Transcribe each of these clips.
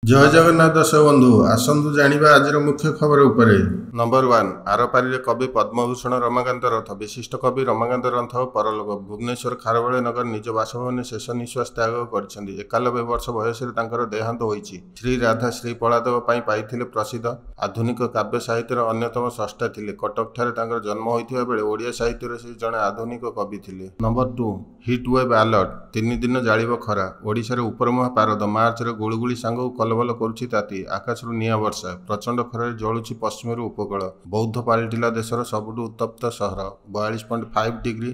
ଜୟ ଜଗନ୍ନାଥ ଦର୍ଶକ ବନ୍ଧୁ ଆସନ୍ତୁ ଜାଣିବା ଆଜିର ମୁଖ୍ୟ ଖବର ଉପରେ। ନମ୍ବର 1 ଆରପାରିରେ କବି ପଦ୍ମଭୂଷଣ ରମାକାନ୍ତ ରଥ ବିଶିଷ୍ଟ କବି ରମାକାନ୍ତ ରଥ ପରଲୋକ ଭୁବନେଶ୍ୱର ଖାରବେଳ ନଗର ନିଜ ବାସଭବନରେ ଶେଷ ନିଶ୍ୱାସ ତ୍ୟାଗ କରିଛନ୍ତି। 91 ବର୍ଷ ବୟସରେ ତାଙ୍କର ଦେହାନ୍ତ ହୋଇଛି। ଶ୍ରୀ ରାଧା ଶ୍ରୀ ପଳାତକ ପାଇଁ ପାଇଥିଲେ ପ୍ରସିଦ୍ଧ। ଆଧୁନିକ କାବ୍ୟ ସାହିତ୍ୟର ଅନ୍ୟତମ ସ୍ରଷ୍ଟା ଥିଲେ। କଟକଠାରେ ତାଙ୍କର ଜନ୍ମ ହୋଇଥିବା ବେଳେ ଓଡ଼ିଆ ସାହିତ୍ୟର ସେ ଜଣେ ଆଧୁନିକ କବି ଥିଲେ। ନମ୍ବର 2 ହିଟ୍ ୱେଭ୍ ଆଲର୍ଟ 3 ଦିନ ଜାଳିବ ଖରା। ଓଡ଼ିଶାରେ ଉପରମୁହାଁ ପାରଦ ମାର୍ଚ୍ଚରେ ଗୁଳୁଗୁଳି ସାଙ୍ଗକୁ କଲବଲ କରୁଛି ତାତି। ଆକାଶରୁ ନିଆଁ ବର୍ଷା। ପ୍ରଚଣ୍ଡ ଖରାରେ ଜଳୁଛି ପଶ୍ଚିମରୁ ଉପକୂଳ। ବୌଦ୍ଧ ପାଲଟିଲା ଦେଶର ସବୁଠୁ ଉତ୍ତପ୍ତ ସହର। 42.5 ଡିଗ୍ରୀ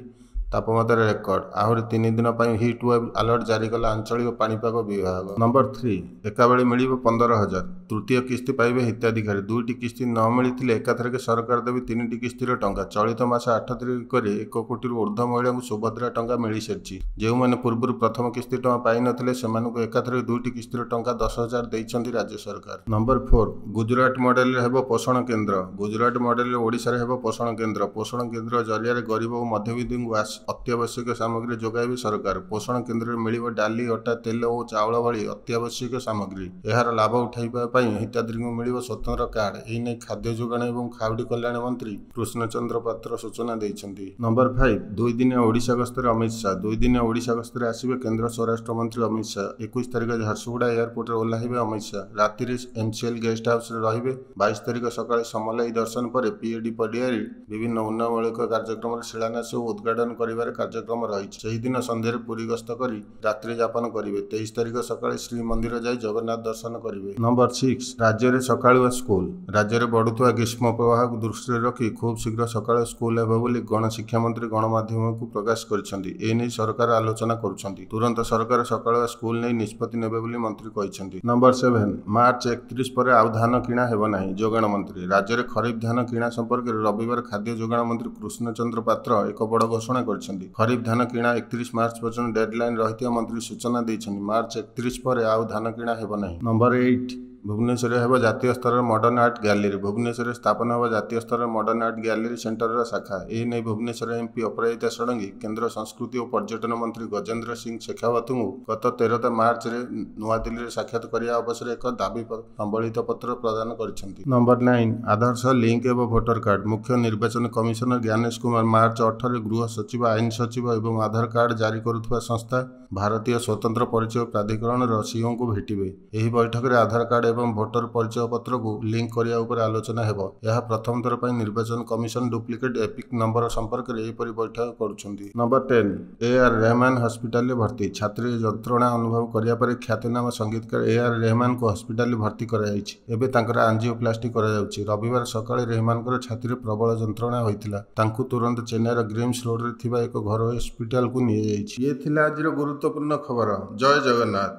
ତାପମାତ୍ରା ରେକର୍ଡ। ଆହୁରି 3 ଦିନ ପାଇଁ ହିଟ୍ ୱେଭ୍ ଆଲର୍ଟ ଜାରି କଲା ଆଞ୍ଚଳିକ ପାଣିପାଗ ବିଭାଗ। ନମ୍ବର 3 ଏକାବେଳେ ମିଳିବ 15,000। ତୃତୀୟ କିସ୍ତି ପାଇବେ ହିତାଧିକାରୀ। 2ଟି କିସ୍ତି ନ ମିଳିଥିଲେ ଏକାଥରକେ ସରକାର ଦେବେ 3ଟି କିସ୍ତିର ଟଙ୍କା। ଚଳିତ ମାସ 8 ତାରିଖରେ 1 କୋଟିରୁ ଉର୍ଦ୍ଧ୍ୱ ମହିଳାଙ୍କୁ ସୁଭଦ୍ରା ଟଙ୍କା ମିଳିସାରିଛି। ଯେଉଁମାନେ ପୂର୍ବରୁ ପ୍ରଥମ କିସ୍ତି ଟଙ୍କା ପାଇନଥିଲେ ସେମାନଙ୍କୁ ଏକାଥରକେ 2ଟି କିସ୍ତିର ଟଙ୍କା 10,000 ଦେଇଛନ୍ତି ରାଜ୍ୟ ସରକାର। ନମ୍ବର 4 ଗୁଜରାଟ ମଡେଲରେ ହେବ ପୋଷଣ କେନ୍ଦ୍ର। ଗୁଜରାଟ ମଡେଲରେ ଓଡ଼ିଶାରେ ହେବ ପୋଷଣ କେନ୍ଦ୍ର। ପୋଷଣ କେନ୍ଦ୍ର ଜରିଆରେ ଗରିବ ଓ ମଧ୍ୟବିତ୍ତଙ୍କୁ ଅତ୍ୟାବଶ୍ୟକ ସାମଗ୍ରୀ ଯୋଗାଇବେ ସରକାର। ପୋଷଣ କେନ୍ଦ୍ରରେ ମିଳିବ ଡାଲି, ଅଟା, ତେଲ ଓ ଚାଉଳ ଭଳି ଅତ୍ୟାବଶ୍ୟକ ସାମଗ୍ରୀ। ଏହାର ଲାଭ ଉଠାଇବା ପାଇଁ ହିତାଧିକାରୀଙ୍କୁ ମିଳିବ ସ୍ୱତନ୍ତ୍ର କାର୍ଡ। ଏହି ନେଇ ଖାଦ୍ୟ ଯୋଗାଣ ଏବଂ ଖାଉଟି କଲ୍ୟାଣ ମନ୍ତ୍ରୀ କୃଷ୍ଣଚନ୍ଦ୍ର ପାତ୍ର ସୂଚନା ଦେଇଛନ୍ତି। ନମ୍ବର 5 2 ଦିନିଆ ଓଡ଼ିଶା ଗସ୍ତରେ ଅମିତ ଶାହା। 2 ଦିନିଆ ଓଡ଼ିଶା ଗସ୍ତରେ ଆସିବେ କେନ୍ଦ୍ର ସ୍ୱରାଷ୍ଟ୍ର ମନ୍ତ୍ରୀ ଅମିତ ଶାହା। 21 ତାରିଖ ଝାରସୁଗୁଡ଼ା ଏୟାରପୋର୍ଟରେ ଓହ୍ଲାଇବେ ଅମିତ ଶାହା। ରାତିରେ MCL ଗେଷ୍ଟ ହାଉସରେ ରହିବେ। 22 ତାରିଖ ସକାଳେ ସମଲେଇ ଦର୍ଶନ ପରେ PAD ପଡ଼ିଆରେ ବିଭିନ୍ନ ଉନ୍ନୟନମୂଳକ କାର୍ଯ୍ୟକ୍ରମର ଶିଳାନ୍ୟାସ ଓ ଉଦ୍ଘାଟନ କରିବାର କାର୍ଯ୍ୟକ୍ରମ ରହିଛି। ସେହିଦିନ ସନ୍ଧ୍ୟାରେ ପୁରୀ ଗସ୍ତ କରି ରାତ୍ରି ଯାପନ କରିବେ। 23 ତାରିଖ ସକାଳେ ଶ୍ରୀମନ୍ଦିର ଯାଇ ଜଗନ୍ନାଥ ଦର୍ଶନ କରିବେ। ନମ୍ବର 6 ରାଜ୍ୟରେ ସକାଳୁଆ ସ୍କୁଲ। ରାଜ୍ୟରେ ବଢୁଥିବା ଗ୍ରୀଷ୍ମ ପ୍ରବାହକୁ ଦୃଷ୍ଟିରେ ରଖି ଖୁବ୍ ଶୀଘ୍ର ସକାଳ ସ୍କୁଲ ହେବ ବୋଲି ଗଣଶିକ୍ଷାମନ୍ତ୍ରୀ ଗଣମାଧ୍ୟମକୁ ପ୍ରକାଶ କରିଛନ୍ତି। ଏନେଇ ସରକାର ଆଲୋଚନା କରୁଛନ୍ତି। ତୁରନ୍ତ ସରକାର ସକାଳୁଆ ସ୍କୁଲ ନେଇ ନିଷ୍ପତ୍ତି ନେବେ ବୋଲି ମନ୍ତ୍ରୀ କହିଛନ୍ତି। ନମ୍ବର 7 ମାର୍ଚ୍ଚ 31 ପରେ ଆଉ ଧାନ କିଣା ହେବ ନାହିଁ ଯୋଗାଣ ମନ୍ତ୍ରୀ। ରାଜ୍ୟରେ ଖରିଫ ଧାନ କିଣା ସମ୍ପର୍କରେ ରବିବାର ଖାଦ୍ୟ ଯୋଗାଣ ମନ୍ତ୍ରୀ କୃଷ୍ଣଚନ୍ଦ୍ର ପାତ୍ର ଏକ ବଡ଼ ଘୋଷଣା କରିଛନ୍ତି। ଖରିଫ ଧାନ କିଣା 31 ମାର୍ଚ୍ଚ ପର୍ଯ୍ୟନ୍ତ ଡେଡଲାଇନ୍ ରହିଥିବା ମନ୍ତ୍ରୀ ସୂଚନା ଦେଇଛନ୍ତି। ମାର୍ଚ୍ଚ 31 ପରେ ଆଉ ଧାନ କିଣା ହେବ ନାହିଁ। ନମ୍ବର 8 ଭୁବନେଶ୍ୱରରେ ହେବ ଜାତୀୟ ସ୍ତରର ମଡର୍ଣ୍ଣ ଆର୍ଟ ଗ୍ୟାଲେରୀ। ଭୁବନେଶ୍ୱରରେ ସ୍ଥାପନ ହେବ ଜାତୀୟ ସ୍ତରର ମଡର୍ଣ୍ଣ ଆର୍ଟ ଗ୍ୟାଲେରୀ ସେଣ୍ଟରର শাখা। ଏହି ନେଇ ଭୁବନେଶ୍ୱର MP ଅପରାଜିତା ଷଡ଼ଙ୍ଗୀ କେନ୍ଦ୍ର ସଂସ୍କୃତି ଓ ପର୍ଯ୍ୟଟନ ମନ୍ତ୍ରୀ ଗଜେନ୍ଦ୍ର ସିଂ ଶେଖାୱତଙ୍କୁ ଗତ 13 ମାର୍ଚ୍ଚରେ ନୂଆଦିଲ୍ଲୀରେ ସାକ୍ଷାତ କରିବା ଅବସରରେ ଏକ ଦାବି ସମ୍ବଳିତ ପତ୍ର ପ୍ରଦାନ କରିଛନ୍ତି। ନମ୍ବର 9 ଆଧାର ସହ ଲିଙ୍କ ହେବ ଭୋଟର କାର୍ଡ। ମୁଖ୍ୟ ନିର୍ବାଚନ କମିଶନର ଜ୍ଞାନେଶ କୁମାର ମାର୍ଚ୍ଚ 8ରେ ଗୃହ ସଚିବ, ଆଇନ ସଚିବ ଏବଂ ଆଧାର କାର୍ଡ ଜାରି କରୁଥିବା ସଂସ୍ଥା ଭାରତୀୟ ସ୍ୱତନ୍ତ୍ର ପରିଚୟ ପ୍ରାଧିକରଣର CEOଙ୍କୁ ଭେଟିବେ। ଏହି ବୈଠକରେ ଆଧାର କାର୍ଡ ଏବଂ ଭୋଟର ପରିଚୟ ପତ୍ରକୁ ଲିଙ୍କ କରିବା ଉପରେ ଆଲୋଚନା ହେବ। ଏହା ପ୍ରଥମ ଥର ପାଇଁ ନିର୍ବାଚନ କମିଶନ ଡୁପ୍ଲିକେଟ୍ ଏପିକ୍ ନମ୍ବର ସମ୍ପର୍କରେ ଏହିପରି ବୈଠକ କରୁଛନ୍ତି। ନମ୍ବର 10 AR ରେହମାନ ହସ୍ପିଟାଲରେ ଭର୍ତ୍ତି। ଛାତିରେ ଯନ୍ତ୍ରଣା ଅନୁଭବ କରିବା ପରେ ଖ୍ୟାତନାମା ସଙ୍ଗୀତକାର AR ରେହମାନଙ୍କୁ ହସ୍ପିଟାଲରେ ଭର୍ତ୍ତି କରାଯାଇଛି। ଏବେ ତାଙ୍କର ଆଞ୍ଜିଓପ୍ଲାଷ୍ଟି କରାଯାଉଛି। ରବିବାର ସକାଳେ ରେହମାନଙ୍କର ଛାତିରେ ପ୍ରବଳ ଯନ୍ତ୍ରଣା ହୋଇଥିଲା। ତାଙ୍କୁ ତୁରନ୍ତ ଚେନ୍ନାଇର ଗ୍ରିମ୍ସ ରୋଡରେ ଥିବା ଏକ ଘରୋଇ ହସ୍ପିଟାଲକୁ ନିଆଯାଇଛି। ଇଏ ଥିଲା ଆଜିର ଗୁରୁତ୍ୱପୂର୍ଣ୍ଣ ଖବର। ଜୟ ଜଗନ୍ନାଥ।